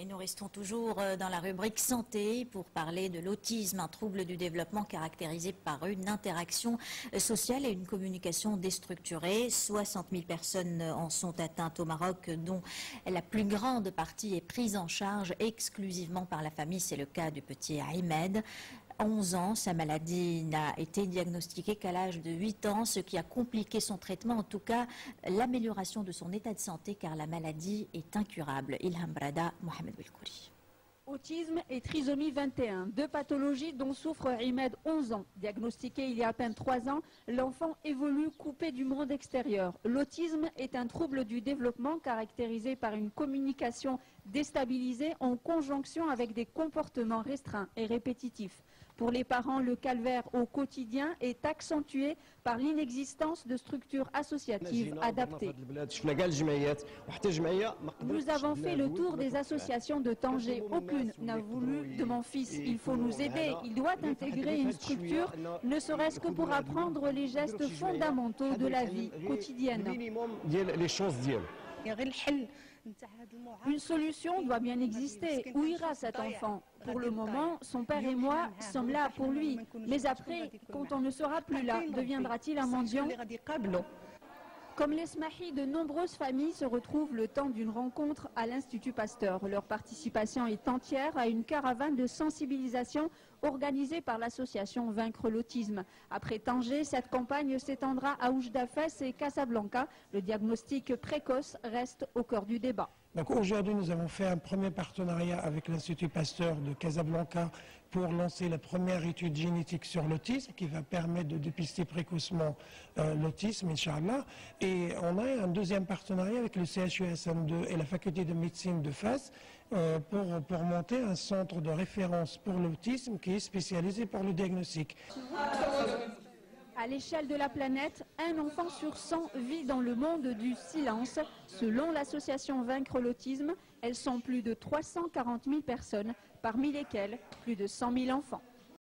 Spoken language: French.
Et nous restons toujours dans la rubrique santé pour parler de l'autisme, un trouble du développement caractérisé par une interaction sociale et une communication déstructurée. 60 000 personnes en sont atteintes au Maroc, dont la plus grande partie est prise en charge exclusivement par la famille. C'est le cas du petit Ahmed. 11 ans, sa maladie n'a été diagnostiquée qu'à l'âge de 8 ans, ce qui a compliqué son traitement, en tout cas l'amélioration de son état de santé, car la maladie est incurable. Ilham Brada, Mohamed Belkouri. Autisme et trisomie 21, deux pathologies dont souffre Ahmed, 11 ans. Diagnostiqué il y a à peine 3 ans, l'enfant évolue coupé du monde extérieur. L'autisme est un trouble du développement caractérisé par une communication déstabilisée en conjonction avec des comportements restreints et répétitifs. Pour les parents, le calvaire au quotidien est accentué par l'inexistence de structures associatives adaptées. Nous avons fait le tour des associations de Tanger. Aucune n'a voulu de mon fils. Il faut nous aider. Il doit intégrer une structure, ne serait-ce que pour apprendre les gestes fondamentaux de la vie quotidienne. Une solution doit bien exister. Où ira cet enfant? Pour le moment, son père et moi sommes là pour lui. Mais après, quand on ne sera plus là, deviendra-t-il un mendiant? Comme l'Esmahi, de nombreuses familles se retrouvent le temps d'une rencontre à l'Institut Pasteur. Leur participation est entière à une caravane de sensibilisation organisée par l'association Vaincre l'autisme. Après Tanger, cette campagne s'étendra à Oujda-Fès et Casablanca. Le diagnostic précoce reste au cœur du débat. Donc aujourd'hui, nous avons fait un premier partenariat avec l'Institut Pasteur de Casablanca pour lancer la première étude génétique sur l'autisme qui va permettre de dépister précocement l'autisme, Inch'Allah. Et on a un deuxième partenariat avec le CHUSM2 et la faculté de médecine de Fès pour monter un centre de référence pour l'autisme qui est spécialisé pour le diagnostic. À l'échelle de la planète, un enfant sur 100 vit dans le monde du silence. Selon l'association Vaincre l'autisme, elles sont plus de 340 000 personnes, parmi lesquelles plus de 100 000 enfants.